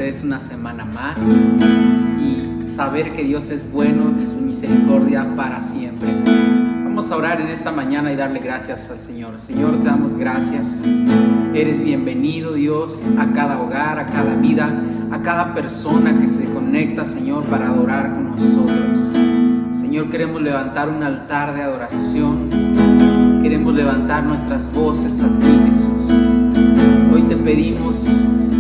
ustedes una semana más y saber que Dios es bueno y su misericordia para siempre. Vamos a orar en esta mañana y darle gracias al Señor. Señor, te damos gracias. Eres bienvenido, Dios, a cada hogar, a cada vida, a cada persona que se conecta, Señor, para adorar con nosotros. Señor, queremos levantar un altar de adoración. Queremos levantar nuestras voces a ti, Jesús. Hoy te pedimos,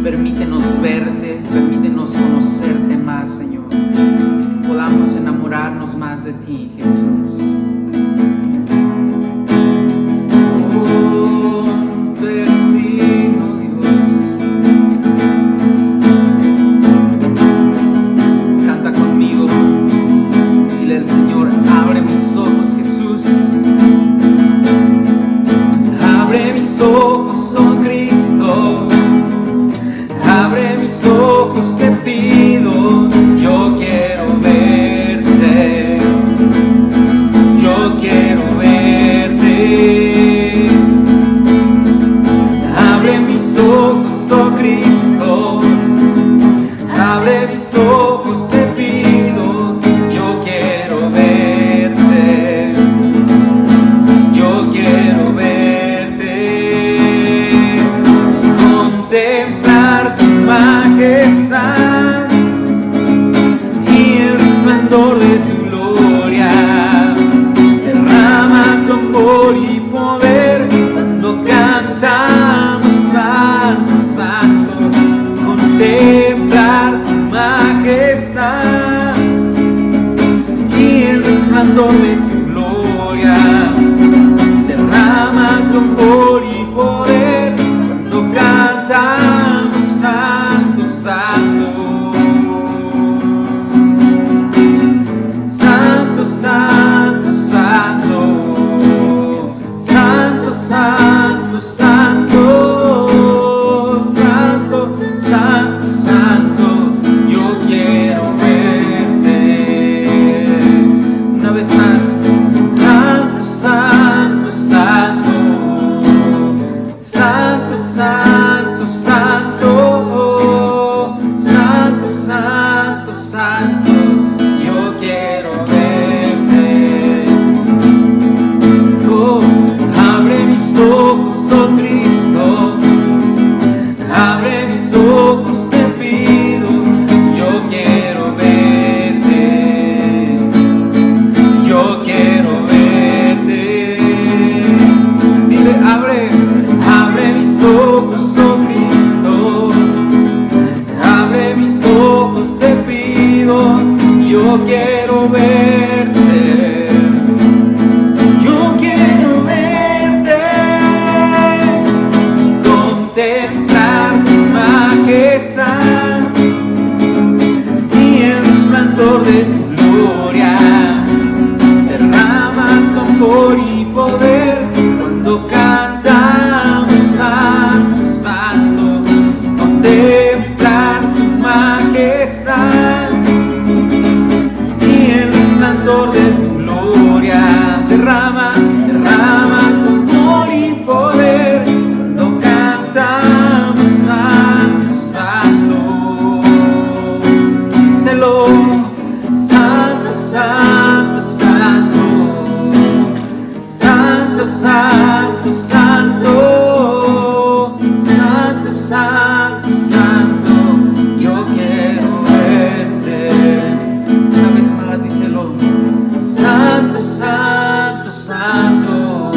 permítenos verte, permítenos conocerte más, Señor. Que podamos enamorarnos más de ti, Jesús. Te pido, yo quiero verte, yo quiero verte. Abre mis ojos, oh Cristo, abre mis ojos, te pido, yo quiero verte, yo quiero verte, contemplar tu majestad y el resplandor de tu gloria. Derrama tu amor y poder cuando cantamos santo, santo. Contemplar tu majestad y el resplandor de tu gloria. Derrama tu amor y poder cuando cantamos santo, santo. Santo, santo, santo. Santo, santo, santo. Santo, santo, santo. Yo quiero verte. Una vez más. Santo, santo, santo. Santo, santo, santo. Santo, santo, santo. Yo quiero verte. Oh, abre mis ojos, oh Cristo. Abre mis ojos, te pido. Yo quiero verte. Yo quiero verte. Dile, abre mis ojos, oh Cristo. Abre mis ojos, te pido. Yo quiero verte. Yo quiero verte. Contemplar tu majestad y el resplandor de tu gloria. Derrama tu amor y poder cuando cantamos santo, santo. Contemplar tu majestad y el resplandor de tu gloria. Derrama tu amor y poder cuando cantamos santo, santo. Díselo, santo, santo, santo. Santo, santo, santo. Santo, santo, santo. Yo quiero verte. Una vez más, díselo. Santo, santo, santo.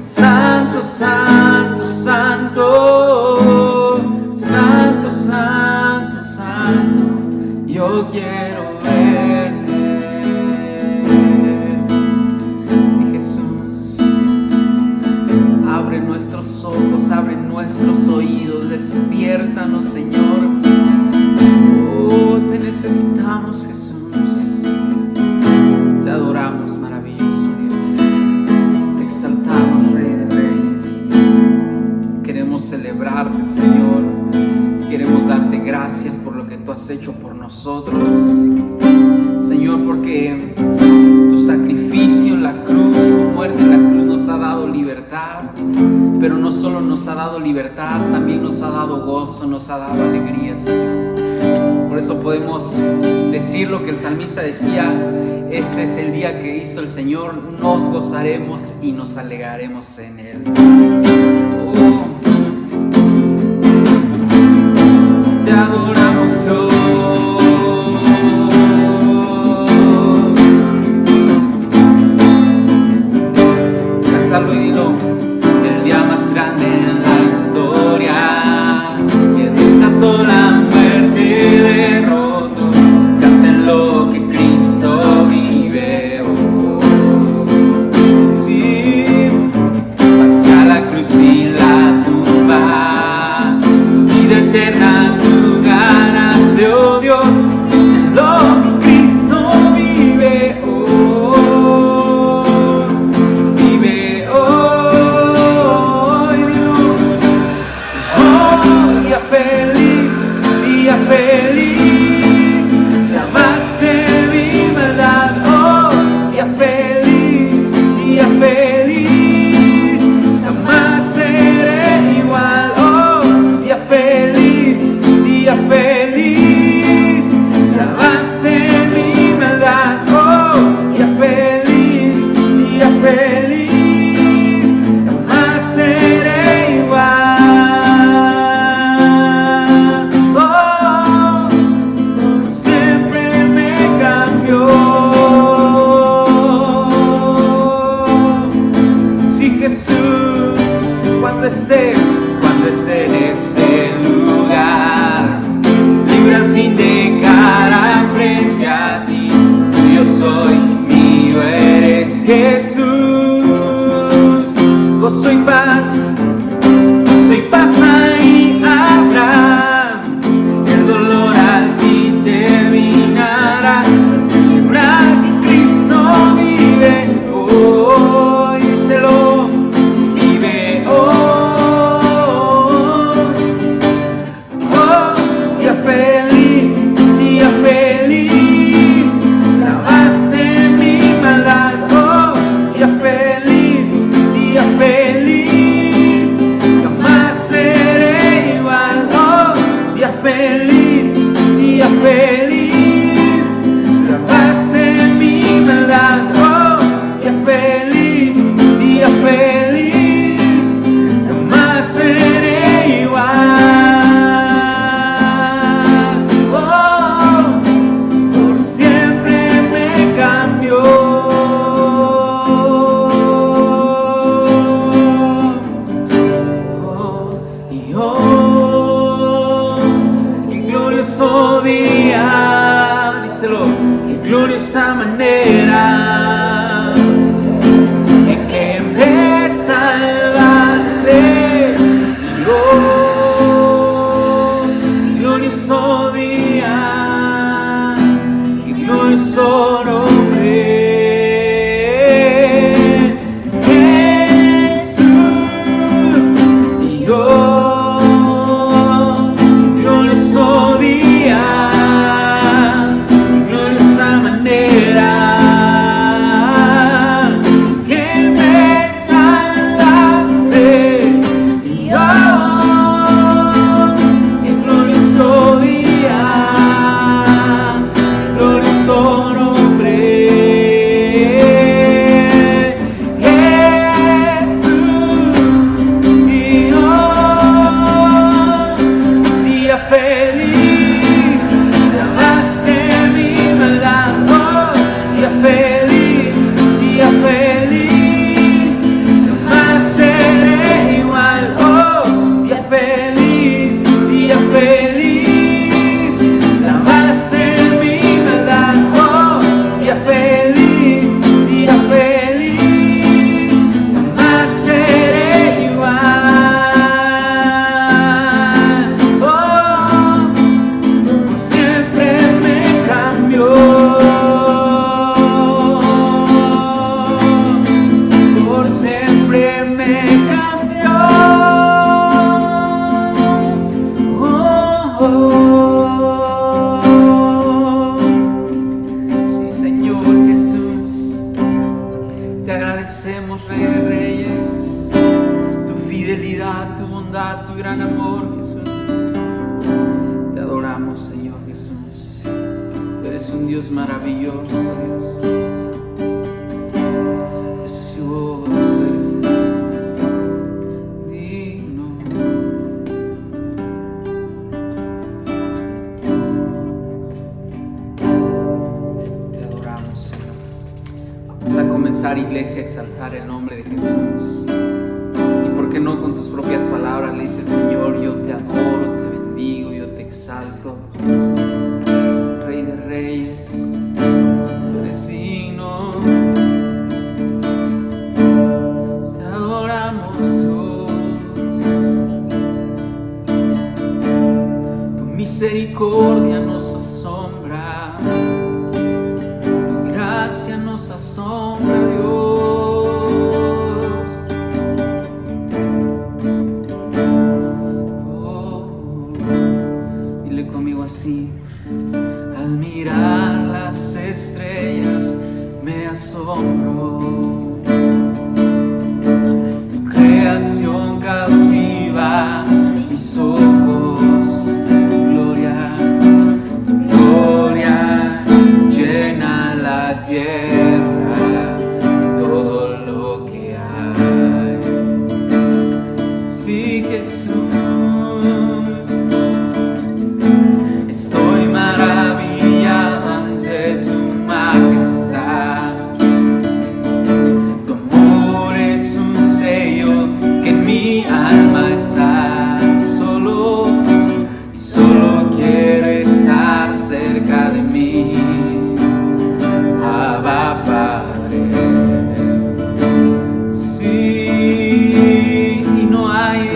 Santo, santo, santo. Santo, santo, santo. Yo quiero verte. Sí, Jesús. Abre nuestros ojos, abre nuestros oídos, despiértanos, Señor. Oh, te necesitamos, Jesús. Te adoramos, maravilloso Dios. Te exaltamos, Rey de Reyes. Queremos celebrarte, Señor. Queremos darte gracias por lo que tú has hecho por nosotros, Señor, porque tu sacrificio en la cruz, tu muerte en la cruz nos ha dado libertad. pero no solo nos ha dado libertad, también nos ha dado gozo, nos ha dado alegría, Señor. Por eso podemos decir lo que el salmista decía: este es el día que hizo el Señor, nos gozaremos y nos alegraremos en Él. Te adoramos, Dios. Cántalo y dilo: el día más grande en la historia, que desató la muerte y derrotó. Cántenlo que Cristo vive. Sí, hacia la cruz y la tumba, vida eterna tú ganaste, oh Dios. Cántenlo que Cristo vive. Vive hoy. Día feliz, día feliz, llamaste mi maldad. Oh, día feliz, día feliz, jamás seré igual. Oh, día feliz, llamaste mi maldad. Oh, día feliz, jamás seré igual. Siempre me cambió. Sí, Jesús, cuando esté en ese lugar, libre al fin de cara frente a ti, yo soy, mío eres, Jesús. Gozo y paz ahí habrá, el dolor al fin terminará, celebrar que Cristo vive hoy. Díselo: vive hoy. Oh, día feliz, lavaste mi maldad. Oh, día feliz, jamás seré igual. Oh, día feliz, lavaste mi maldad. Oh, día feliz, jamás seré igual. Oh, por siempre me cambió. Y oh, qué glorioso día, díselo, qué gloriosa manera en que me salvaste. Y oh, qué glorioso día, qué glorioso nombre. fidelidad, tu bondad, tu gran amor, Jesús. Te adoramos, Señor Jesús. Tú eres un Dios maravilloso, Dios. Precioso eres tú, digno. Te adoramos, Señor. Vamos a comenzar, iglesia, a exaltar el nombre de Jesús. ¿Por qué no con tus propias palabras le dices: Señor, yo te adoro, te bendigo, yo te exalto, Rey de Reyes, tú eres digno, te adoramos, Dios. Tu misericordia nos asombra, tu gracia nos asombra, Dios. Así, al mirar las estrellas me asombro. Tu creación cautiva mis ojos. Tu gloria llena la tierra, todo lo que hay. Sí, Jesús. Y no hay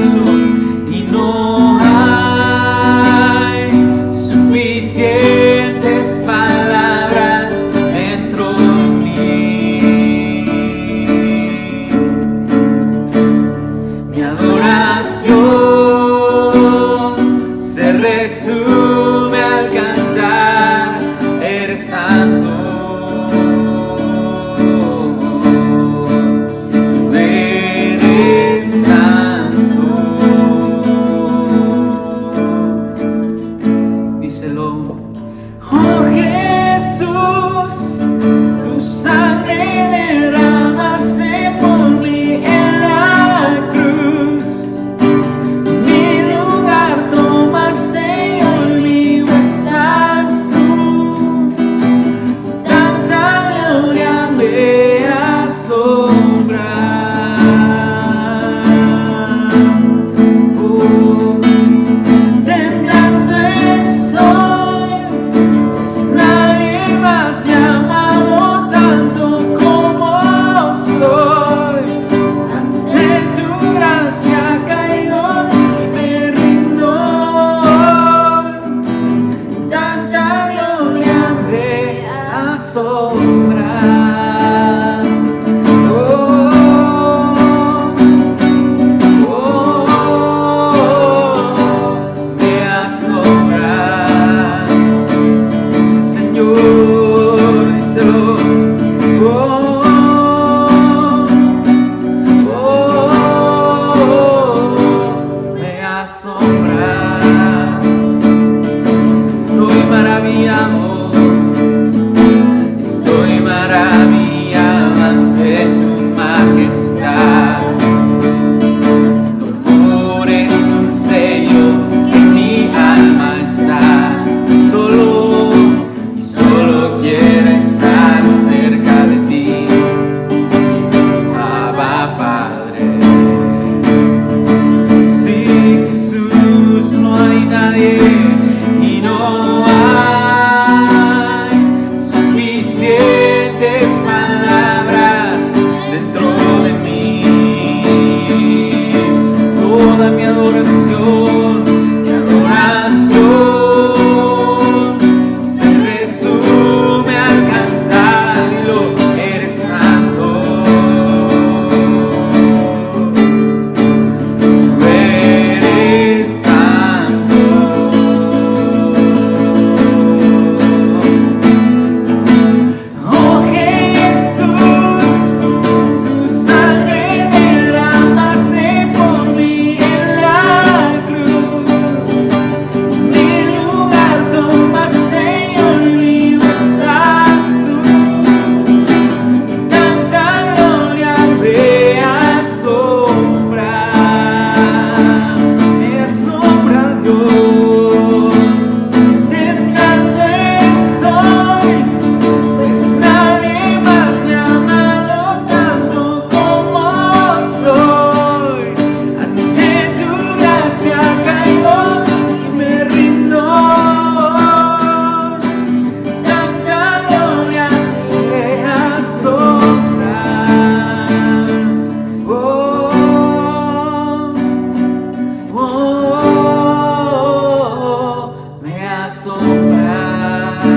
asombras,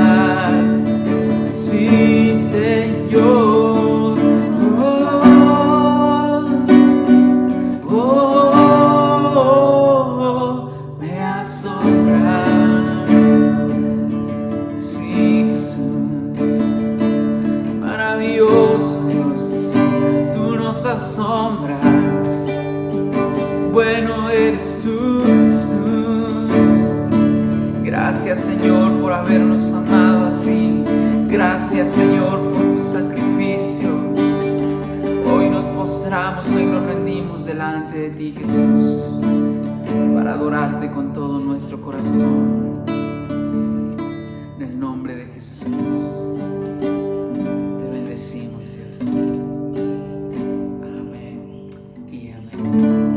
sí, Señor. Me asombras, sí, Jesús. Maravilloso Dios, tú nos asombras. Bueno eres tú, Jesús. Gracias, Señor, por habernos amado así. Gracias, Señor, por tu sacrificio. Hoy nos postramos, hoy nos rendimos delante de ti, Jesús, para adorarte con todo nuestro corazón. En el nombre de Jesús, te bendecimos, Dios. Amén y amén.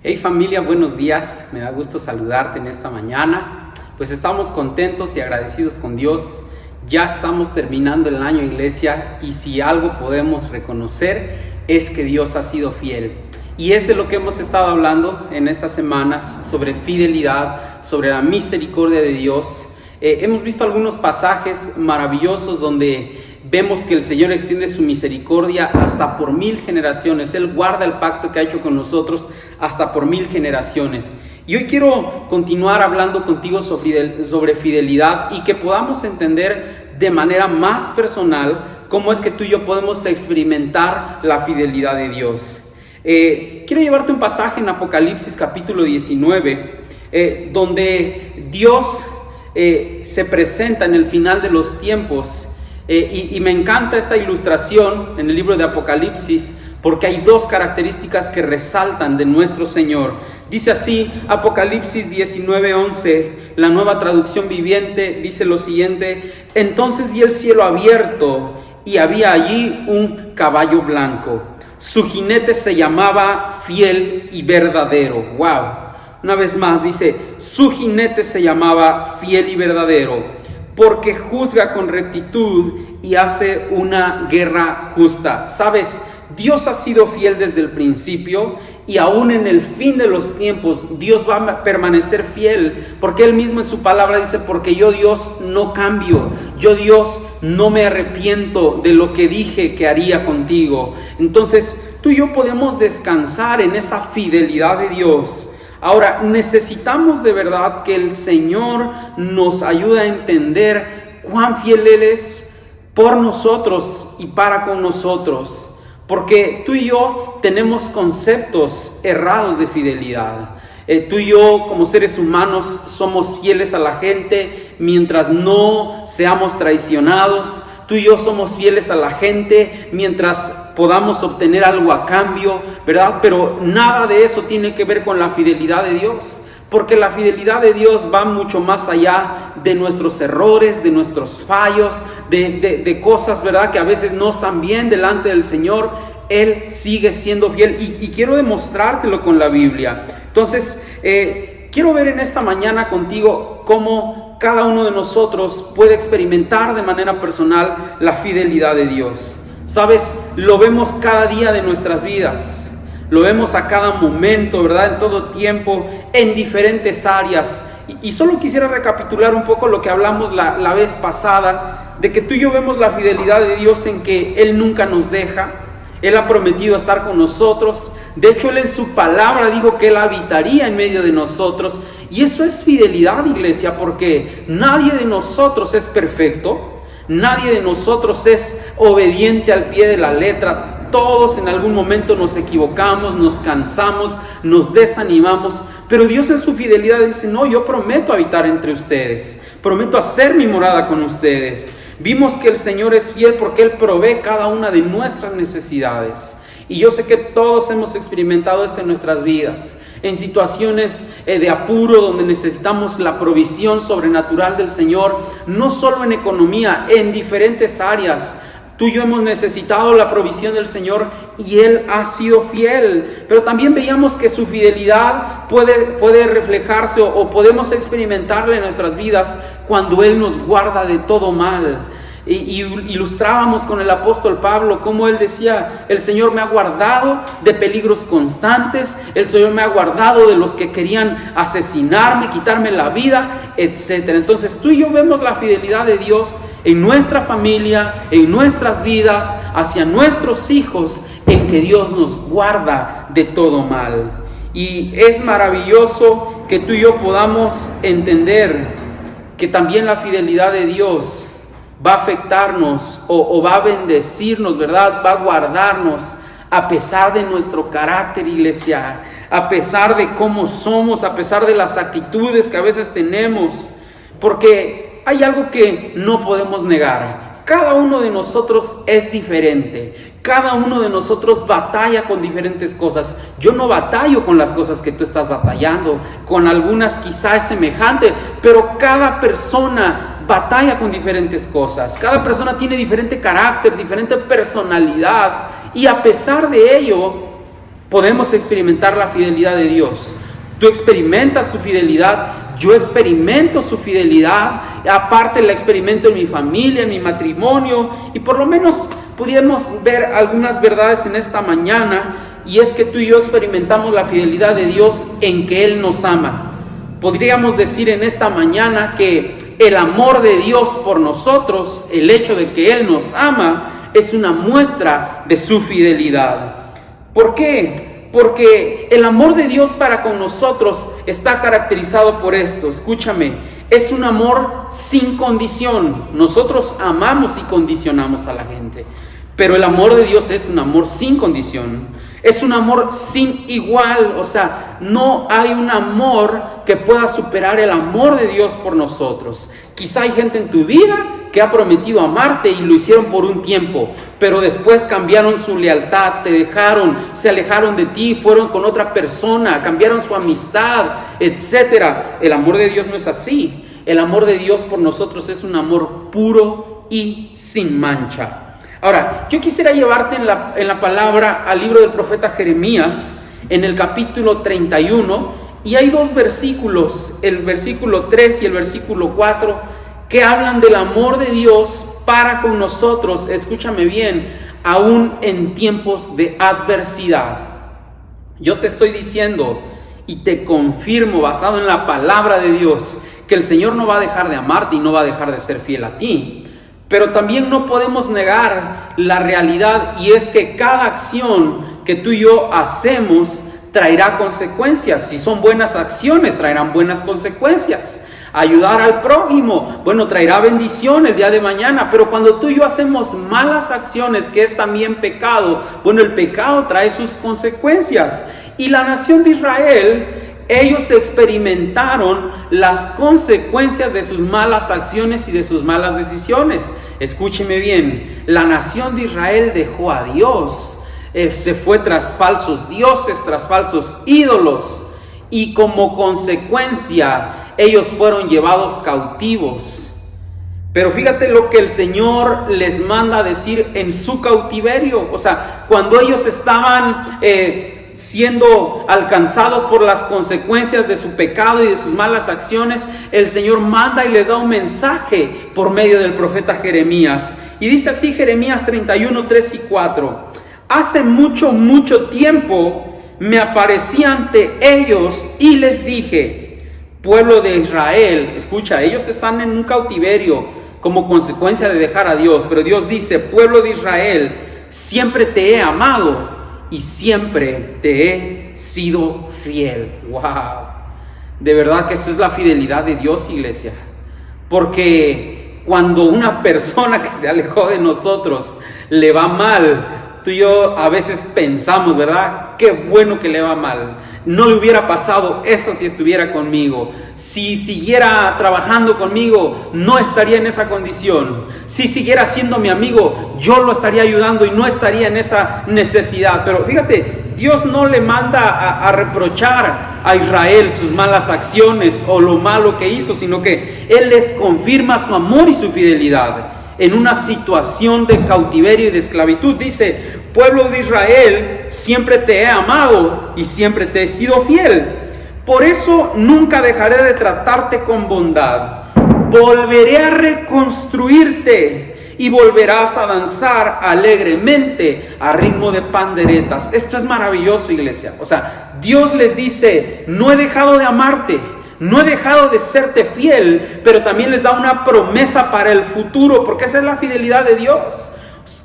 Hey familia, buenos días, me da gusto saludarte en esta mañana. Pues estamos contentos y agradecidos con Dios. Ya estamos terminando el año, iglesia, y si algo podemos reconocer es que Dios ha sido fiel. Y es de lo que hemos estado hablando en estas semanas, sobre fidelidad, sobre la misericordia de Dios. Hemos visto algunos pasajes maravillosos donde vemos que el Señor extiende su misericordia hasta por 1000 generaciones. Él guarda el pacto que ha hecho con nosotros hasta por 1000 generaciones. Y hoy quiero continuar hablando contigo sobre fidelidad y que podamos entender de manera más personal cómo es que tú y yo podemos experimentar la fidelidad de Dios. Quiero llevarte un pasaje en Apocalipsis capítulo 19, donde Dios se presenta en el final de los tiempos. Y me encanta esta ilustración en el libro de Apocalipsis porque hay dos características que resaltan de nuestro Señor. Dice así, Apocalipsis 19:11, la Nueva Traducción Viviente, dice lo siguiente: entonces vi el cielo abierto y había allí un caballo blanco. Su jinete se llamaba Fiel y Verdadero. ¡Wow! Una vez más dice, su jinete se llamaba Fiel y Verdadero, porque juzga con rectitud y hace una guerra justa. ¿Sabes? Dios ha sido fiel desde el principio y aún en el fin de los tiempos Dios va a permanecer fiel, porque Él mismo en su palabra dice, porque yo Dios no cambio, yo Dios no me arrepiento de lo que dije que haría contigo. Entonces tú y yo podemos descansar en esa fidelidad de Dios. Ahora, necesitamos de verdad que el Señor nos ayude a entender cuán fiel Él es por nosotros y para con nosotros. Porque tú y yo tenemos conceptos errados de fidelidad. Tú y yo como seres humanos somos fieles a la gente mientras no seamos traicionados. Tú y yo somos fieles a la gente mientras podamos obtener algo a cambio, ¿verdad? Pero nada de eso tiene que ver con la fidelidad de Dios, porque la fidelidad de Dios va mucho más allá de nuestros errores, de nuestros fallos, de cosas, ¿verdad?, que a veces no están bien delante del Señor. Él sigue siendo fiel y quiero demostrártelo con la Biblia. Entonces, quiero ver en esta mañana contigo cómo cada uno de nosotros puede experimentar de manera personal la fidelidad de Dios. ¿Sabes? Lo vemos cada día de nuestras vidas. Lo vemos a cada momento, ¿verdad? En todo tiempo, en diferentes áreas. Y solo quisiera recapitular un poco lo que hablamos la vez pasada, de que tú y yo vemos la fidelidad de Dios en que Él nunca nos deja. Él ha prometido estar con nosotros. De hecho, Él en su palabra dijo que Él habitaría en medio de nosotros. Y eso es fidelidad, iglesia, porque nadie de nosotros es perfecto. Nadie de nosotros es obediente al pie de la letra. Todos en algún momento nos equivocamos, nos cansamos, nos desanimamos. Pero Dios en su fidelidad dice, no, yo prometo habitar entre ustedes. Prometo hacer mi morada con ustedes. Vimos que el Señor es fiel porque Él provee cada una de nuestras necesidades. Y yo sé que todos hemos experimentado esto en nuestras vidas, en situaciones de apuro donde necesitamos la provisión sobrenatural del Señor, no solo en economía, en diferentes áreas. Tú y yo hemos necesitado la provisión del Señor y Él ha sido fiel. Pero también veíamos que su fidelidad puede reflejarse o podemos experimentarla en nuestras vidas cuando Él nos guarda de todo mal. Y ilustrábamos con el apóstol Pablo cómo él decía: el Señor me ha guardado de peligros constantes, el Señor me ha guardado de los que querían asesinarme, quitarme la vida, etc. Entonces tú y yo vemos la fidelidad de Dios en nuestra familia, en nuestras vidas, hacia nuestros hijos, en que Dios nos guarda de todo mal. Y es maravilloso que tú y yo podamos entender que también la fidelidad de Dios va a afectarnos o va a bendecirnos, ¿verdad? Va a guardarnos a pesar de nuestro carácter, iglesia, a pesar de cómo somos, a pesar de las actitudes que a veces tenemos, porque hay algo que no podemos negar: cada uno de nosotros es diferente, cada uno de nosotros batalla con diferentes cosas. Yo no batallo con las cosas que tú estás batallando, con algunas quizás es semejante, pero cada persona batalla con diferentes cosas. Cada persona tiene diferente carácter, diferente personalidad, y a pesar de ello podemos experimentar la fidelidad de Dios. Tú experimentas su fidelidad, yo experimento su fidelidad, aparte la experimento en mi familia, en mi matrimonio, y por lo menos pudiéramos ver algunas verdades en esta mañana, y es que tú y yo experimentamos la fidelidad de Dios en que Él nos ama. Podríamos decir en esta mañana que el amor de Dios por nosotros, el hecho de que Él nos ama, es una muestra de su fidelidad. ¿Por qué? Porque el amor de Dios para con nosotros está caracterizado por esto. Escúchame, es un amor sin condición. Nosotros amamos y condicionamos a la gente, pero el amor de Dios es un amor sin condición. Es un amor sin igual, o sea, no hay un amor que pueda superar el amor de Dios por nosotros. Quizá hay gente en tu vida que ha prometido amarte y lo hicieron por un tiempo, pero después cambiaron su lealtad, te dejaron, se alejaron de ti, fueron con otra persona, cambiaron su amistad, etc. El amor de Dios no es así. El amor de Dios por nosotros es un amor puro y sin mancha. Ahora, yo quisiera llevarte en la palabra al libro del profeta Jeremías, en el capítulo 31, y hay dos versículos, el versículo 3 y el versículo 4, que hablan del amor de Dios para con nosotros, escúchame bien, aún en tiempos de adversidad. Yo te estoy diciendo y te confirmo, basado en la palabra de Dios, que el Señor no va a dejar de amarte y no va a dejar de ser fiel a ti. Pero también no podemos negar la realidad, y es que cada acción que tú y yo hacemos traerá consecuencias. Si son buenas acciones, traerán buenas consecuencias. Ayudar al prójimo, bueno, traerá bendición el día de mañana. Pero cuando tú y yo hacemos malas acciones, que es también pecado, bueno, el pecado trae sus consecuencias. Y la nación de Israel, ellos experimentaron las consecuencias de sus malas acciones y de sus malas decisiones. Escúcheme bien, la nación de Israel dejó a Dios, se fue tras falsos dioses, tras falsos ídolos, y como consecuencia ellos fueron llevados cautivos. Pero fíjate lo que el Señor les manda decir en su cautiverio. O sea, cuando ellos estaban siendo alcanzados por las consecuencias de su pecado y de sus malas acciones, el Señor manda y les da un mensaje por medio del profeta Jeremías. Y dice así Jeremías 31, 3 y 4: hace mucho tiempo me aparecí ante ellos y les dije: pueblo de Israel, escucha, ellos están en un cautiverio como consecuencia de dejar a Dios, pero Dios dice: pueblo de Israel, siempre te he amado y siempre te he sido fiel. ¡Wow! De verdad que eso es la fidelidad de Dios, iglesia. Porque cuando una persona que se alejó de nosotros le va mal, tú y yo a veces pensamos, ¿verdad? Qué bueno que le va mal. No le hubiera pasado eso si estuviera conmigo. Si siguiera trabajando conmigo, no estaría en esa condición. Si siguiera siendo mi amigo, yo lo estaría ayudando y no estaría en esa necesidad. Pero fíjate, Dios no le manda a reprochar a Israel sus malas acciones o lo malo que hizo, sino que Él les confirma su amor y su fidelidad en una situación de cautiverio y de esclavitud. Dice: pueblo de Israel, siempre te he amado y siempre te he sido fiel. Por eso nunca dejaré de tratarte con bondad. Volveré a reconstruirte y volverás a danzar alegremente a ritmo de panderetas. Esto es maravilloso, iglesia. O sea, Dios les dice, no he dejado de amarte, no he dejado de serte fiel, pero también les da una promesa para el futuro, porque esa es la fidelidad de Dios.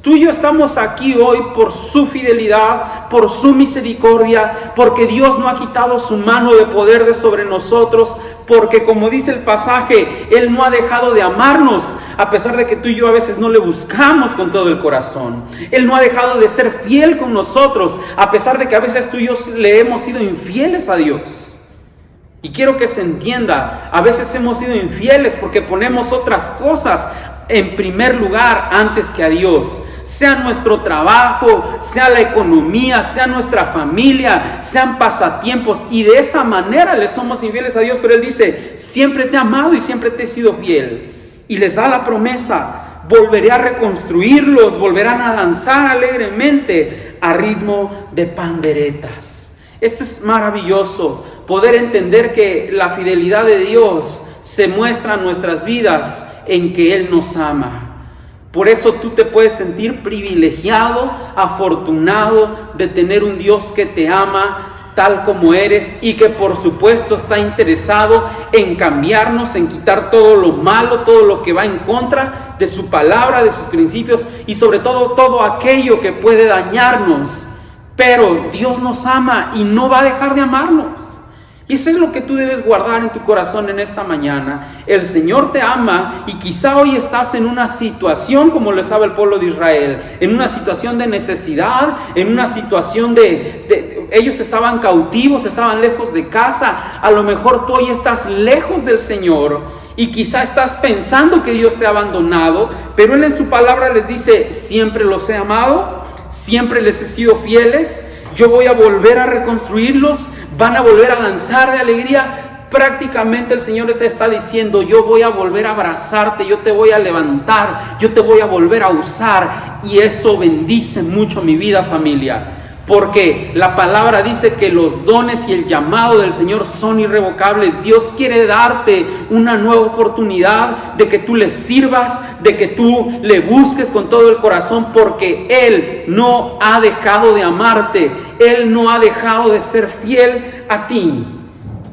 Tú y yo estamos aquí hoy por su fidelidad, por su misericordia, porque Dios no ha quitado su mano de poder de sobre nosotros, porque como dice el pasaje, Él no ha dejado de amarnos, a pesar de que tú y yo a veces no le buscamos con todo el corazón. Él no ha dejado de ser fiel con nosotros, a pesar de que a veces tú y yo le hemos sido infieles a Dios. Y quiero que se entienda, a veces hemos sido infieles porque ponemos otras cosas en primer lugar antes que a Dios, sea nuestro trabajo, sea la economía, sea nuestra familia, sean pasatiempos, y de esa manera le somos infieles a Dios. Pero Él dice, siempre te he amado y siempre te he sido fiel, y les da la promesa, volveré a reconstruirlos, volverán a danzar alegremente a ritmo de panderetas. Esto es maravilloso, poder entender que la fidelidad de Dios se muestra en nuestras vidas en que Él nos ama. Por eso tú te puedes sentir privilegiado, afortunado de tener un Dios que te ama tal como eres y que por supuesto está interesado en cambiarnos, en quitar todo lo malo, todo lo que va en contra de su palabra, de sus principios y sobre todo todo aquello que puede dañarnos. Pero Dios nos ama y no va a dejar de amarnos. Y eso es lo que tú debes guardar en tu corazón en esta mañana. El Señor te ama y quizá hoy estás en una situación como lo estaba el pueblo de Israel, en una situación de necesidad, en una situación ellos estaban cautivos, estaban lejos de casa. A lo mejor tú hoy estás lejos del Señor y quizá estás pensando que Dios te ha abandonado, pero Él en su palabra les dice, siempre los he amado, siempre les he sido fieles, yo voy a volver a reconstruirlos, van a volver a danzar de alegría. Prácticamente el Señor te está diciendo, yo voy a volver a abrazarte, yo te voy a levantar, yo te voy a volver a usar. Y eso bendice mucho mi vida, familia. Porque la palabra dice que los dones y el llamado del Señor son irrevocables. Dios quiere darte una nueva oportunidad de que tú le sirvas, de que tú le busques con todo el corazón, porque Él no ha dejado de amarte. Él no ha dejado de ser fiel a ti.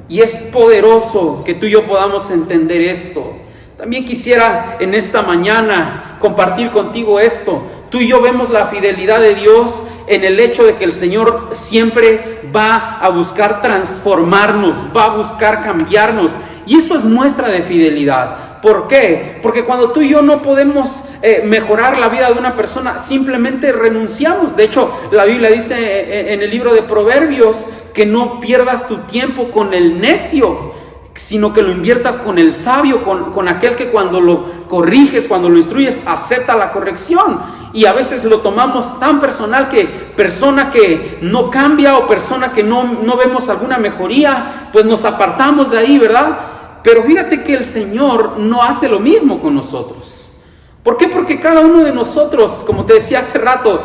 Y es poderoso que tú y yo podamos entender esto. También quisiera en esta mañana compartir contigo esto. Tú y yo vemos la fidelidad de Dios en el hecho de que el Señor siempre va a buscar transformarnos, va a buscar cambiarnos. Y eso es muestra de fidelidad. ¿Por qué? Porque cuando tú y yo no podemos mejorar la vida de una persona, simplemente renunciamos. De hecho, la Biblia dice en el libro de Proverbios que no pierdas tu tiempo con el necio, sino que lo inviertas con el sabio, con aquel que cuando lo corriges, cuando lo instruyes, acepta la corrección. Y a veces lo tomamos tan personal que persona que no cambia o persona que no vemos alguna mejoría, pues nos apartamos de ahí, ¿verdad? Pero fíjate que el Señor no hace lo mismo con nosotros. ¿Por qué? Porque cada uno de nosotros, como te decía hace rato,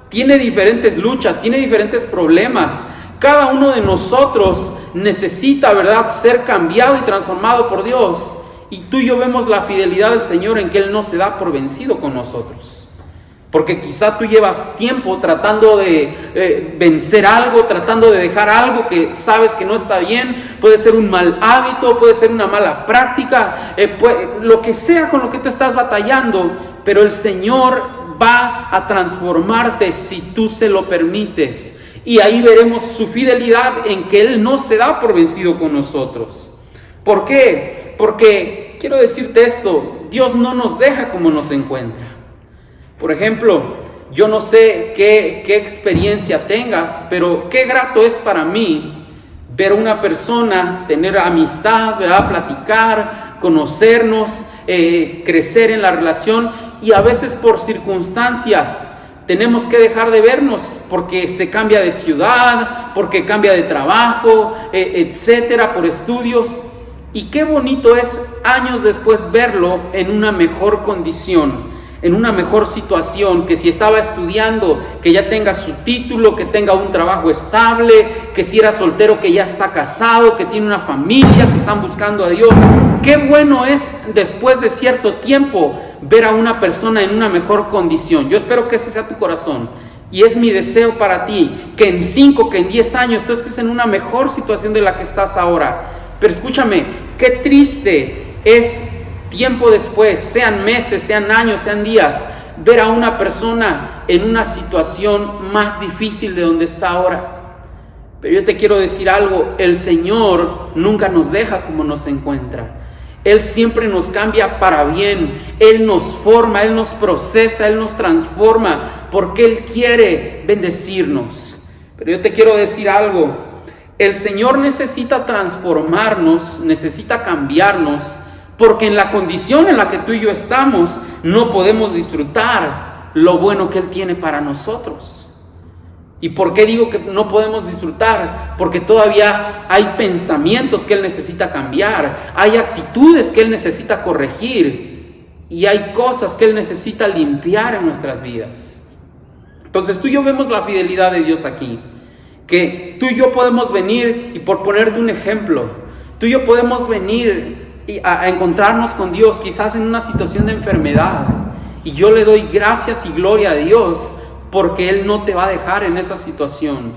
tiene diferentes luchas, tiene diferentes problemas. Cada uno de nosotros necesita, ¿verdad?, ser cambiado y transformado por Dios. Y tú y yo vemos la fidelidad del Señor en que Él no se da por vencido con nosotros. Porque quizá tú llevas tiempo tratando de vencer algo, tratando de dejar algo que sabes que no está bien. Puede ser un mal hábito, puede ser una mala práctica, lo que sea con lo que tú estás batallando. Pero el Señor va a transformarte si tú se lo permites. Y ahí veremos su fidelidad en que Él no se da por vencido con nosotros. ¿Por qué? Porque quiero decirte esto, Dios no nos deja como nos encuentra. Por ejemplo, yo no sé qué experiencia tengas, pero qué grato es para mí ver a una persona, tener amistad, ¿verdad?, platicar, conocernos, crecer en la relación, y a veces por circunstancias tenemos que dejar de vernos porque se cambia de ciudad, porque cambia de trabajo, etcétera, por estudios. Y qué bonito es años después verlo en una mejor condición, en una mejor situación, que si estaba estudiando, que ya tenga su título, que tenga un trabajo estable, que si era soltero, que ya está casado, que tiene una familia, que están buscando a Dios. Qué bueno es después de cierto tiempo ver a una persona en una mejor condición. Yo espero que ese sea tu corazón. Y es mi deseo para ti, que en 5, que en 10 años tú estés en una mejor situación de la que estás ahora. Pero escúchame, qué triste es tiempo después, sean meses, sean años, sean días, ver a una persona en una situación más difícil de donde está ahora. Pero yo te quiero decir algo, el Señor nunca nos deja como nos encuentra. Él siempre nos cambia para bien, Él nos forma, Él nos procesa, Él nos transforma, porque Él quiere bendecirnos. Pero yo te quiero decir algo, el Señor necesita transformarnos, necesita cambiarnos, porque en la condición en la que tú y yo estamos, no podemos disfrutar lo bueno que Él tiene para nosotros. ¿Y por qué digo que no podemos disfrutar? Porque todavía hay pensamientos que Él necesita cambiar, hay actitudes que Él necesita corregir y hay cosas que Él necesita limpiar en nuestras vidas. Entonces tú y yo vemos la fidelidad de Dios aquí, que tú y yo podemos venir, y por ponerte un ejemplo, tú y yo podemos venir a encontrarnos con Dios quizás en una situación de enfermedad, y yo le doy gracias y gloria a Dios porque Él no te va a dejar en esa situación.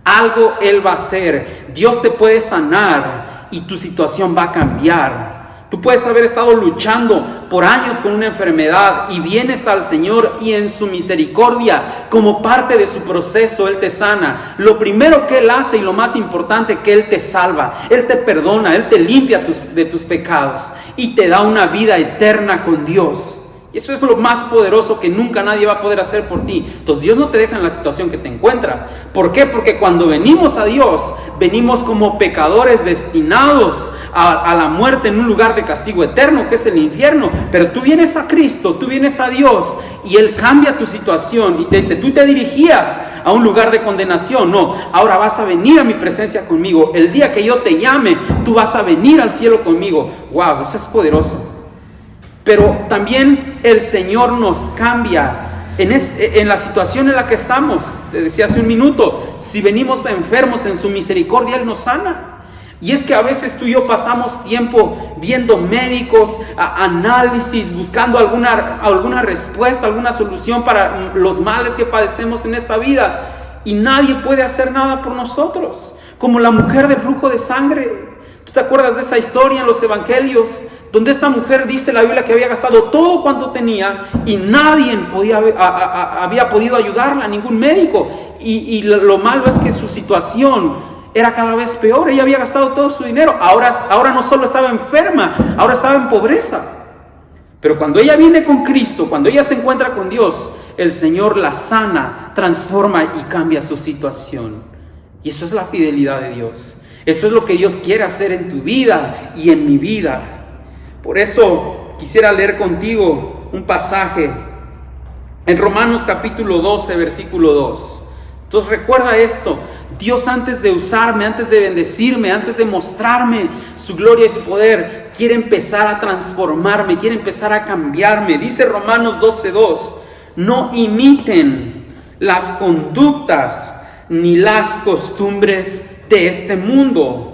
Algo Él va a hacer. Dios te puede sanar y tu situación va a cambiar. Tú puedes haber estado luchando por años con una enfermedad y vienes al Señor y en su misericordia, como parte de su proceso, Él te sana. Lo primero que Él hace y lo más importante, que Él te salva, Él te perdona, Él te limpia de tus pecados y te da una vida eterna con Dios. Y eso es lo más poderoso que nunca nadie va a poder hacer por ti. Entonces Dios no te deja en la situación que te encuentra. ¿Por qué? Porque cuando venimos a Dios, venimos como pecadores destinados a la muerte en un lugar de castigo eterno, que es el infierno. Pero tú vienes a Cristo, tú vienes a Dios y Él cambia tu situación y te dice, tú te dirigías a un lugar de condenación. No, ahora vas a venir a mi presencia conmigo. El día que yo te llame, tú vas a venir al cielo conmigo. ¡Wow! Eso es poderoso. Pero también el Señor nos cambia en la situación en la que estamos. Te decía hace un minuto, si venimos enfermos, en su misericordia Él nos sana. Y es que a veces tú y yo pasamos tiempo viendo médicos, análisis, buscando alguna respuesta, alguna solución para los males que padecemos en esta vida. Y nadie puede hacer nada por nosotros. Como la mujer del flujo de sangre. ¿Tú te acuerdas de esa historia en los evangelios? Donde esta mujer dice la Biblia que había gastado todo cuanto tenía y nadie había podido ayudarla, ningún médico. Y lo malo es que su situación era cada vez peor. Ella había gastado todo su dinero. Ahora no solo estaba enferma, ahora estaba en pobreza. Pero cuando ella viene con Cristo, cuando ella se encuentra con Dios, el Señor la sana, transforma y cambia su situación. Y eso es la fidelidad de Dios. Eso es lo que Dios quiere hacer en tu vida y en mi vida. Por eso quisiera leer contigo un pasaje en Romanos capítulo 12, versículo 2. Entonces recuerda esto, Dios antes de usarme, antes de bendecirme, antes de mostrarme su gloria y su poder, quiere empezar a transformarme, quiere empezar a cambiarme. Dice Romanos 12:2, no imiten las conductas ni las costumbres de este mundo.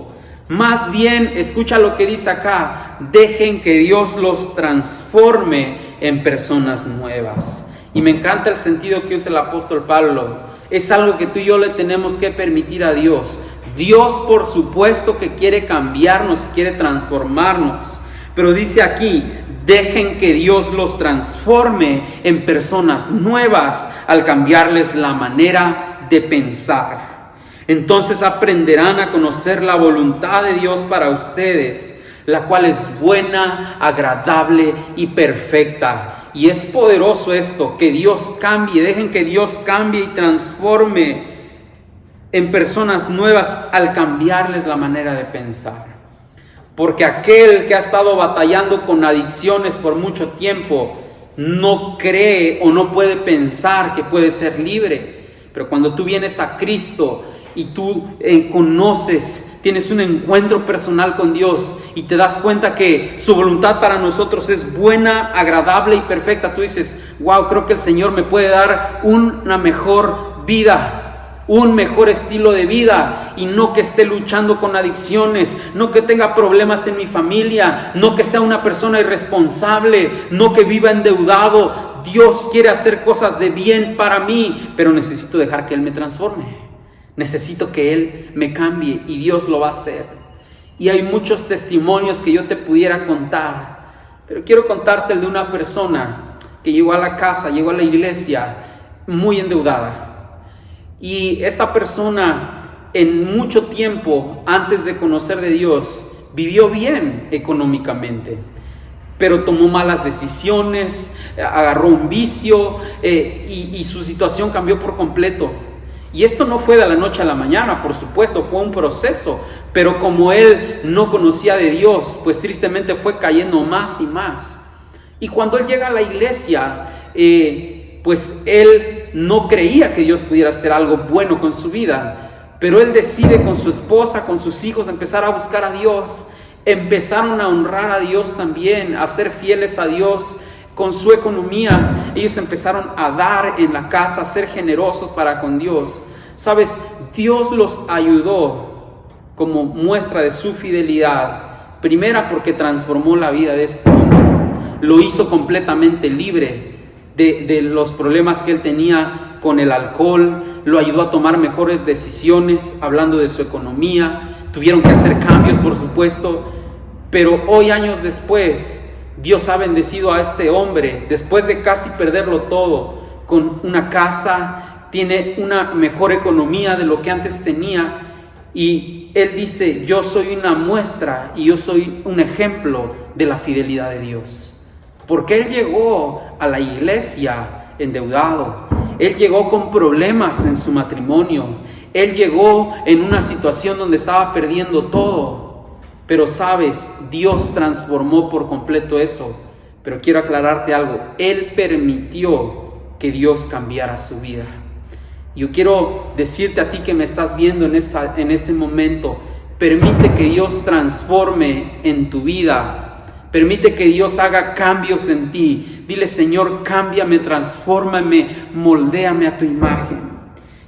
Más bien, escucha lo que dice acá, dejen que Dios los transforme en personas nuevas. Y me encanta el sentido que usa el apóstol Pablo. Es algo que tú y yo le tenemos que permitir a Dios. Dios, por supuesto, que quiere cambiarnos, quiere transformarnos. Pero dice aquí, dejen que Dios los transforme en personas nuevas al cambiarles la manera de pensar. Entonces aprenderán a conocer la voluntad de Dios para ustedes, la cual es buena, agradable y perfecta. Y es poderoso esto, que Dios cambie, dejen que Dios cambie y transforme en personas nuevas al cambiarles la manera de pensar. Porque aquel que ha estado batallando con adicciones por mucho tiempo no cree o no puede pensar que puede ser libre. Pero cuando tú vienes a Cristo y tú conoces, tienes un encuentro personal con Dios y te das cuenta que su voluntad para nosotros es buena, agradable y perfecta, tú dices, wow, creo que el Señor me puede dar una mejor vida, un mejor estilo de vida, y no que esté luchando con adicciones, no que tenga problemas en mi familia, no que sea una persona irresponsable, no que viva endeudado. Dios quiere hacer cosas de bien para mí, pero necesito dejar que Él me transforme, necesito que Él me cambie, y Dios lo va a hacer. Y hay muchos testimonios que yo te pudiera contar, pero quiero contarte el de una persona que llegó a la casa, llegó a la iglesia muy endeudada. Y esta persona, en mucho tiempo antes de conocer de Dios, vivió bien económicamente, pero tomó malas decisiones, agarró un vicio, y su situación cambió por completo. Y esto no fue de la noche a la mañana, por supuesto, fue un proceso, pero como él no conocía de Dios, pues tristemente fue cayendo más y más. Y cuando él llega a la iglesia, pues él no creía que Dios pudiera hacer algo bueno con su vida, pero él decide con su esposa, con sus hijos, empezar a buscar a Dios. Empezaron a honrar a Dios también, a ser fieles a Dios con su economía. Ellos empezaron a dar en la casa, a ser generosos para con Dios. Sabes, Dios los ayudó como muestra de su fidelidad. Primera, porque transformó la vida de este hombre, lo hizo completamente libre de los problemas que él tenía con el alcohol, lo ayudó a tomar mejores decisiones hablando de su economía. Tuvieron que hacer cambios, por supuesto, pero hoy, años después, Dios ha bendecido a este hombre, después de casi perderlo todo, con una casa, tiene una mejor economía de lo que antes tenía, y él dice, yo soy una muestra y yo soy un ejemplo de la fidelidad de Dios. Porque él llegó a la iglesia endeudado, él llegó con problemas en su matrimonio, él llegó en una situación donde estaba perdiendo todo. Pero sabes, Dios transformó por completo eso. Pero quiero aclararte algo, él permitió que Dios cambiara su vida. Yo quiero decirte a ti que me estás viendo en este momento, permite que Dios transforme en tu vida. Permite que Dios haga cambios en ti. Dile, Señor, cámbiame, transfórmame, moldéame a tu imagen.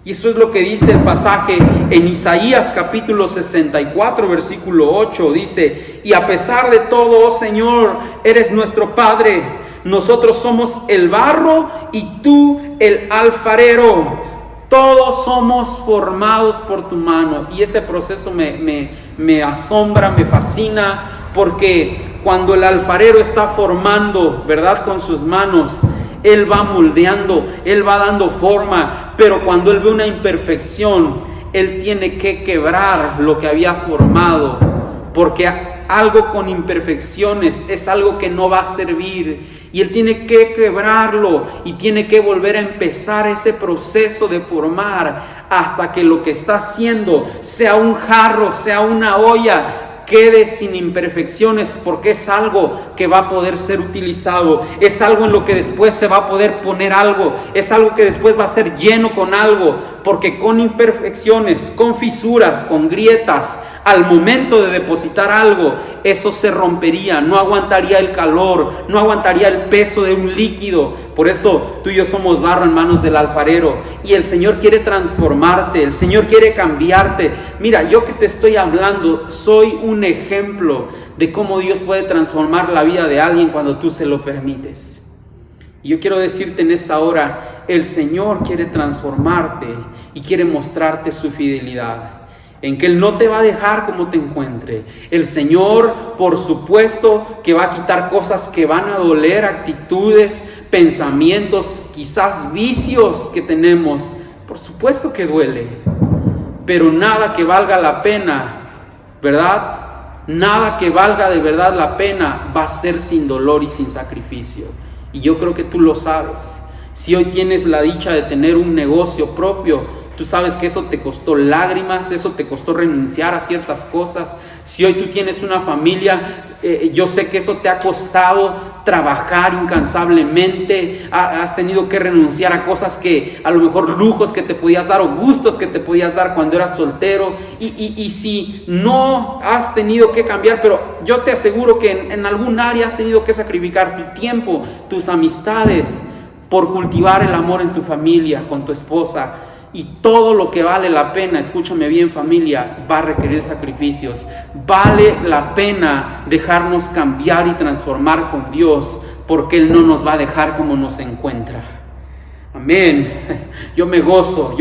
Y eso es lo que dice el pasaje en Isaías capítulo 64, versículo 8. Dice, y a pesar de todo, oh Señor, eres nuestro Padre. Nosotros somos el barro y tú el alfarero. Todos somos formados por tu mano. Y este proceso me asombra, me fascina, porque cuando el alfarero está formando, ¿verdad?, con sus manos, él va moldeando, él va dando forma, pero cuando él ve una imperfección, él tiene que quebrar lo que había formado, porque algo con imperfecciones es algo que no va a servir, y él tiene que quebrarlo y tiene que volver a empezar ese proceso de formar hasta que lo que está haciendo, sea un jarro, sea una olla, quede sin imperfecciones, porque es algo que va a poder ser utilizado, es algo en lo que después se va a poder poner algo, es algo que después va a ser lleno con algo, porque con imperfecciones, con fisuras, con grietas, al momento de depositar algo, eso se rompería, no aguantaría el calor, no aguantaría el peso de un líquido. Por eso tú y yo somos barro en manos del alfarero, y el Señor quiere transformarte, el Señor quiere cambiarte. Mira, yo que te estoy hablando, soy un ejemplo de cómo Dios puede transformar la vida de alguien cuando tú se lo permites. Y yo quiero decirte en esta hora, el Señor quiere transformarte y quiere mostrarte su fidelidad, en que Él no te va a dejar como te encuentre. El Señor, por supuesto, que va a quitar cosas que van a doler, actitudes, pensamientos, quizás vicios que tenemos. Por supuesto que duele, pero nada que valga la pena, ¿verdad? Nada que valga de verdad la pena va a ser sin dolor y sin sacrificio. Y yo creo que tú lo sabes. Si hoy tienes la dicha de tener un negocio propio, tú sabes que eso te costó lágrimas, eso te costó renunciar a ciertas cosas. Si hoy tú tienes una familia, yo sé que eso te ha costado trabajar incansablemente, has tenido que renunciar a cosas que a lo mejor lujos que te podías dar o gustos que te podías dar cuando eras soltero, y si no has tenido que cambiar, pero yo te aseguro que en algún área has tenido que sacrificar tu tiempo, tus amistades, por cultivar el amor en tu familia, con tu esposa. Y todo lo que vale la pena, escúchame bien familia, va a requerir sacrificios. Vale la pena dejarnos cambiar y transformar con Dios, porque Él no nos va a dejar como nos encuentra. Amén. Yo me gozo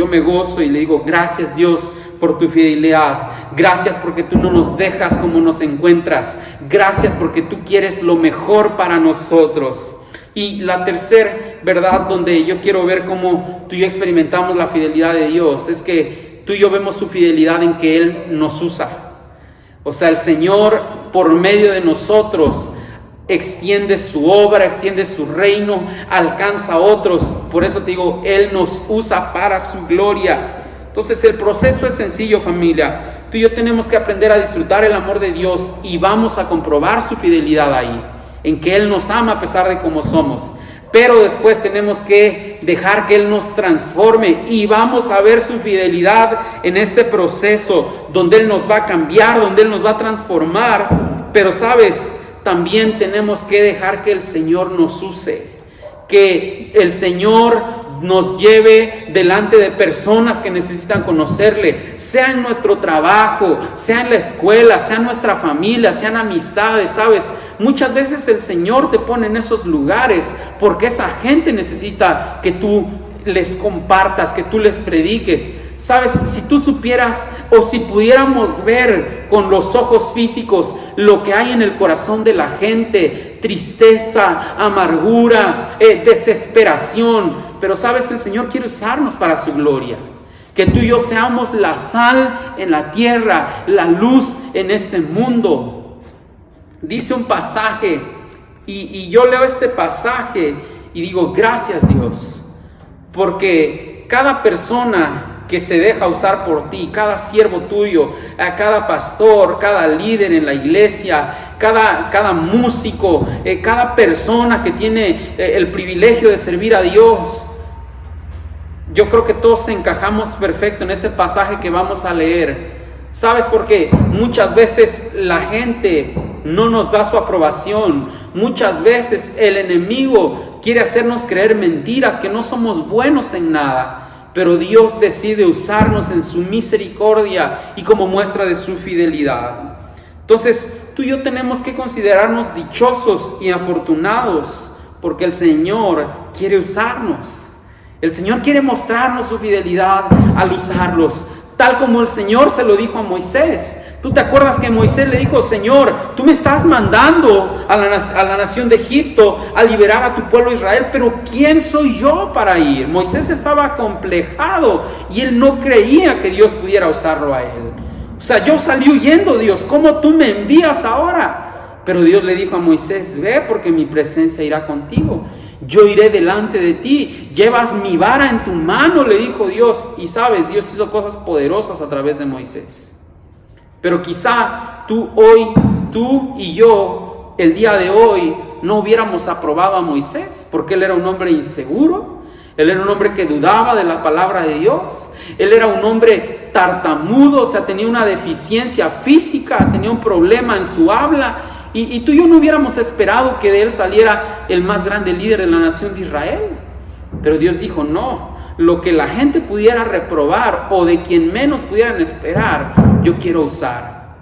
y le digo, gracias Dios por tu fidelidad. Gracias porque tú no nos dejas como nos encuentras. Gracias porque tú quieres lo mejor para nosotros. Y la tercera verdad donde yo quiero ver cómo tú y yo experimentamos la fidelidad de Dios es que tú y yo vemos su fidelidad en que Él nos usa. O sea, el Señor por medio de nosotros extiende su obra, extiende su reino, alcanza a otros. Por eso te digo, Él nos usa para su gloria. Entonces el proceso es sencillo, familia. Tú y yo tenemos que aprender a disfrutar el amor de Dios y vamos a comprobar su fidelidad ahí, en que Él nos ama a pesar de cómo somos. Pero después tenemos que dejar que Él nos transforme y vamos a ver su fidelidad en este proceso donde Él nos va a cambiar, donde Él nos va a transformar. Pero sabes, también tenemos que dejar que el Señor nos use, que el Señor nos lleve delante de personas que necesitan conocerle, sea en nuestro trabajo, sea en la escuela, sea en nuestra familia, sean amistades, ¿sabes? Muchas veces el Señor te pone en esos lugares porque esa gente necesita que tú les compartas, que tú les prediques. ¿Sabes? Si tú supieras o si pudiéramos ver con los ojos físicos lo que hay en el corazón de la gente, tristeza, amargura, desesperación, pero sabes, el Señor quiere usarnos para su gloria. Que tú y yo seamos la sal en la tierra, la luz en este mundo. Dice un pasaje, y yo leo este pasaje y digo, gracias Dios, porque cada persona que se deja usar por ti, cada siervo tuyo, a cada pastor, cada líder en la iglesia, cada músico, cada persona que tiene el privilegio de servir a Dios. Yo creo que todos encajamos perfecto en este pasaje que vamos a leer. ¿Sabes por qué? Muchas veces la gente no nos da su aprobación. Muchas veces el enemigo quiere hacernos creer mentiras, que no somos buenos en nada. Pero Dios decide usarnos en su misericordia y como muestra de su fidelidad. Entonces, tú y yo tenemos que considerarnos dichosos y afortunados porque el Señor quiere usarnos. El Señor quiere mostrarnos su fidelidad al usarlos, tal como el Señor se lo dijo a Moisés. ¿Tú te acuerdas que Moisés le dijo, Señor, tú me estás mandando a la nación de Egipto a liberar a tu pueblo Israel, pero ¿quién soy yo para ir? Moisés estaba acomplejado y él no creía que Dios pudiera usarlo a él. O sea, yo salí huyendo, Dios, ¿cómo tú me envías ahora? Pero Dios le dijo a Moisés, ve porque mi presencia irá contigo. Yo iré delante de ti, llevas mi vara en tu mano, le dijo Dios. Y sabes, Dios hizo cosas poderosas a través de Moisés. Pero quizá tú y yo, el día de hoy, no hubiéramos aprobado a Moisés, porque él era un hombre inseguro, él era un hombre que dudaba de la palabra de Dios, él era un hombre tartamudo, o sea, tenía una deficiencia física, tenía un problema en su habla, y tú y yo no hubiéramos esperado que de él saliera el más grande líder de la nación de Israel. Pero Dios dijo, no, lo que la gente pudiera reprobar o de quien menos pudieran esperar, yo quiero usar.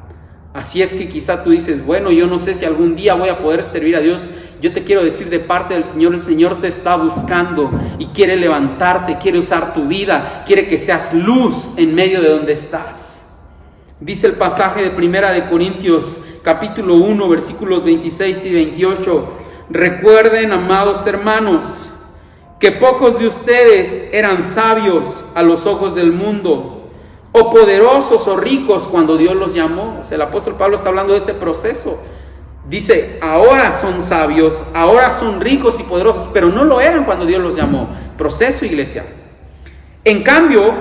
Así es que quizá tú dices, bueno, yo no sé si algún día voy a poder servir a Dios. Yo te quiero decir de parte del Señor, el Señor te está buscando y quiere levantarte, quiere usar tu vida, quiere que seas luz en medio de donde estás. Dice el pasaje de 1 Corintios capítulo 1 versículos 26 y 28. Recuerden, amados hermanos, que pocos de ustedes eran sabios a los ojos del mundo, o poderosos o ricos cuando Dios los llamó. O sea, el apóstol Pablo está hablando de este proceso. Dice, ahora son sabios, ahora son ricos y poderosos, pero no lo eran cuando Dios los llamó. Proceso, iglesia. En cambio,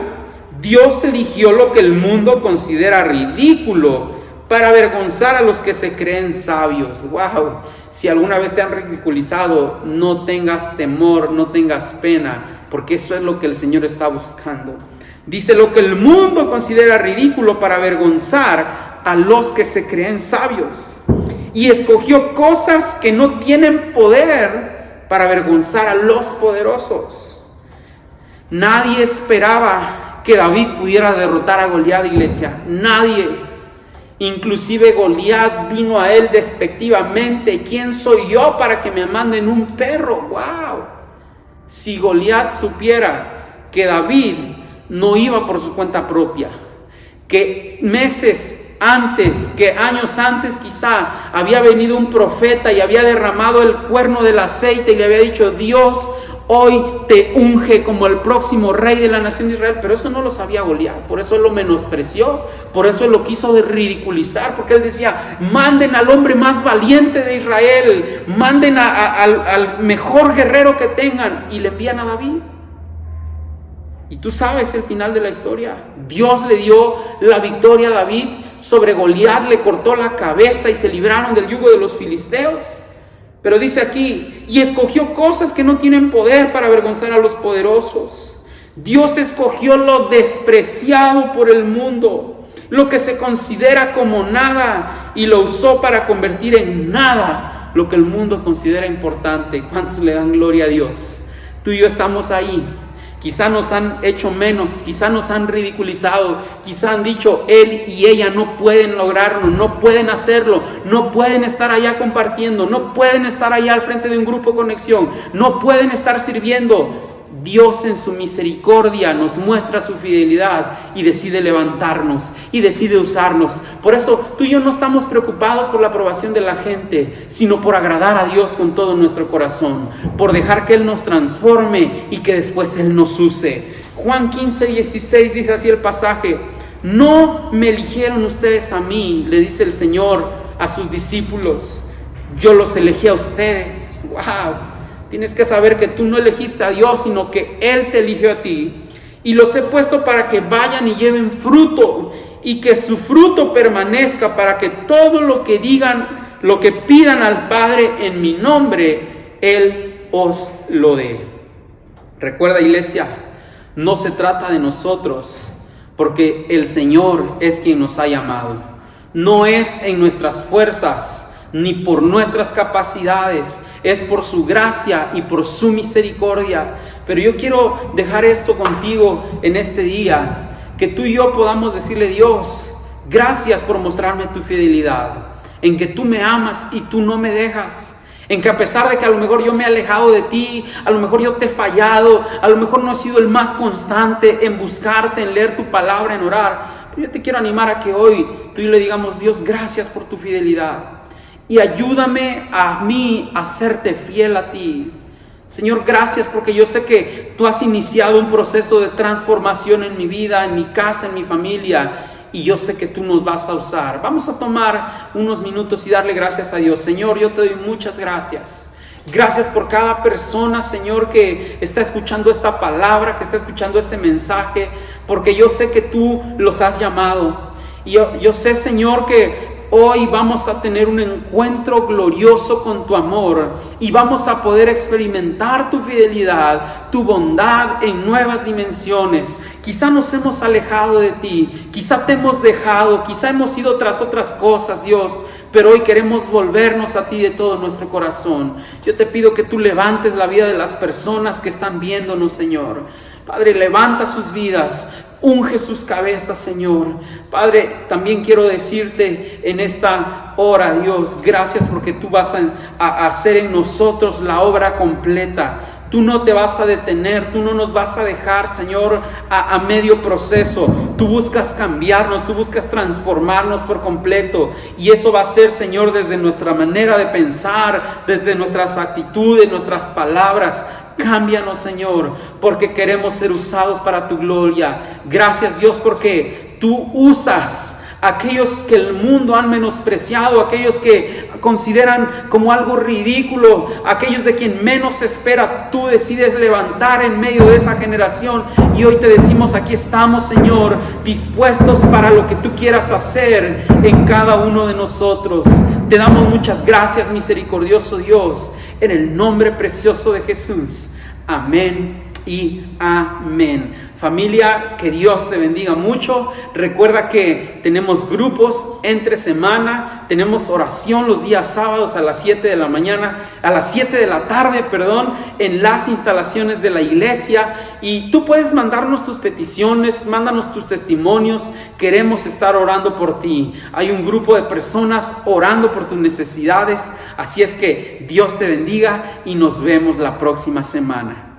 Dios eligió lo que el mundo considera ridículo para avergonzar a los que se creen sabios. ¡Wow! Si alguna vez te han ridiculizado, no tengas temor, no tengas pena, porque eso es lo que el Señor está buscando. Dice lo que el mundo considera ridículo para avergonzar a los que se creen sabios. Y escogió cosas que no tienen poder para avergonzar a los poderosos. Nadie esperaba que David pudiera derrotar a Goliat, iglesia. Nadie. Inclusive Goliat vino a él despectivamente. ¿Quién soy yo para que me manden un perro? ¡Wow! Si Goliat supiera que David no iba por su cuenta propia, que meses antes, que años antes quizá, había venido un profeta y había derramado el cuerno del aceite y le había dicho: Dios hoy te unge como el próximo rey de la nación de Israel. Pero eso no lo sabía Goliat, por eso él lo menospreció, por eso él lo quiso ridiculizar, porque él decía: manden al hombre más valiente de Israel, manden al mejor guerrero que tengan, y le envían a David. Y tú sabes el final de la historia. Dios le dio la victoria a David sobre Goliat, le cortó la cabeza y se libraron del yugo de los filisteos. Pero dice aquí: y escogió cosas que no tienen poder para avergonzar a los poderosos. Dios escogió lo despreciado por el mundo, lo que se considera como nada, y lo usó para convertir en nada lo que el mundo considera importante. ¿Cuántos le dan gloria a Dios? Tú y yo estamos ahí. Quizá nos han hecho menos, quizá nos han ridiculizado, quizá han dicho: él y ella no pueden lograrlo, no pueden hacerlo, no pueden estar allá compartiendo, no pueden estar allá al frente de un grupo conexión, no pueden estar sirviendo. Dios en su misericordia nos muestra su fidelidad y decide levantarnos y decide usarnos. Por eso tú y yo no estamos preocupados por la aprobación de la gente, sino por agradar a Dios con todo nuestro corazón, por dejar que Él nos transforme y que después Él nos use. Juan 15:16 dice así el pasaje: no me eligieron ustedes a mí, le dice el Señor a sus discípulos, yo los elegí a ustedes. ¡Wow! Tienes que saber que tú no elegiste a Dios, sino que Él te eligió a ti. Y los he puesto para que vayan y lleven fruto, y que su fruto permanezca, para que todo lo que digan, lo que pidan al Padre en mi nombre, Él os lo dé. Recuerda, iglesia, no se trata de nosotros, porque el Señor es quien nos ha llamado. No es en nuestras fuerzas, ni por nuestras capacidades, es por su gracia y por su misericordia. Pero yo quiero dejar esto contigo en este día, que tú y yo podamos decirle: Dios, gracias por mostrarme tu fidelidad, en que tú me amas y tú no me dejas, en que a pesar de que a lo mejor yo me he alejado de ti, a lo mejor yo te he fallado, a lo mejor no he sido el más constante en buscarte, en leer tu palabra, en orar, pero yo te quiero animar a que hoy tú y yo le digamos: Dios, gracias por tu fidelidad. Y ayúdame a mí a serte fiel a ti. Señor, gracias, porque yo sé que tú has iniciado un proceso de transformación en mi vida, en mi casa, en mi familia. Y yo sé que tú nos vas a usar. Vamos a tomar unos minutos y darle gracias a Dios. Señor, yo te doy muchas gracias. Gracias por cada persona, Señor, que está escuchando esta palabra, que está escuchando este mensaje, porque yo sé que tú los has llamado. Y yo sé, Señor, que hoy vamos a tener un encuentro glorioso con tu amor y vamos a poder experimentar tu fidelidad, tu bondad en nuevas dimensiones. Quizá nos hemos alejado de ti, quizá te hemos dejado, quizá hemos ido tras otras cosas, Dios, pero hoy queremos volvernos a ti de todo nuestro corazón. Yo te pido que tú levantes la vida de las personas que están viéndonos, Señor. Padre, levanta sus vidas, unge sus cabezas, Señor. Padre, también quiero decirte en esta hora, Dios, gracias porque tú vas a hacer en nosotros la obra completa. Tú no te vas a detener, tú no nos vas a dejar, Señor, a medio proceso. Tú buscas cambiarnos, tú buscas transformarnos por completo. Y eso va a ser, Señor, desde nuestra manera de pensar, desde nuestras actitudes, nuestras palabras. Cámbianos, Señor, porque queremos ser usados para tu gloria. Gracias, Dios, porque tú usas aquellos que el mundo han menospreciado, aquellos que consideran como algo ridículo, aquellos de quien menos se espera. Tú decides levantar en medio de esa generación, y hoy te decimos: aquí estamos, Señor, dispuestos para lo que tú quieras hacer en cada uno de nosotros. Te damos muchas gracias, misericordioso Dios, en el nombre precioso de Jesús. Amén y amén. Familia, que Dios te bendiga mucho. Recuerda que tenemos grupos entre semana, tenemos oración los días sábados a las 7 de la mañana, a las 7 de la tarde, en las instalaciones de la iglesia. Y tú puedes mandarnos tus peticiones, mándanos tus testimonios. Queremos estar orando por ti. Hay un grupo de personas orando por tus necesidades. Así es que Dios te bendiga y nos vemos la próxima semana.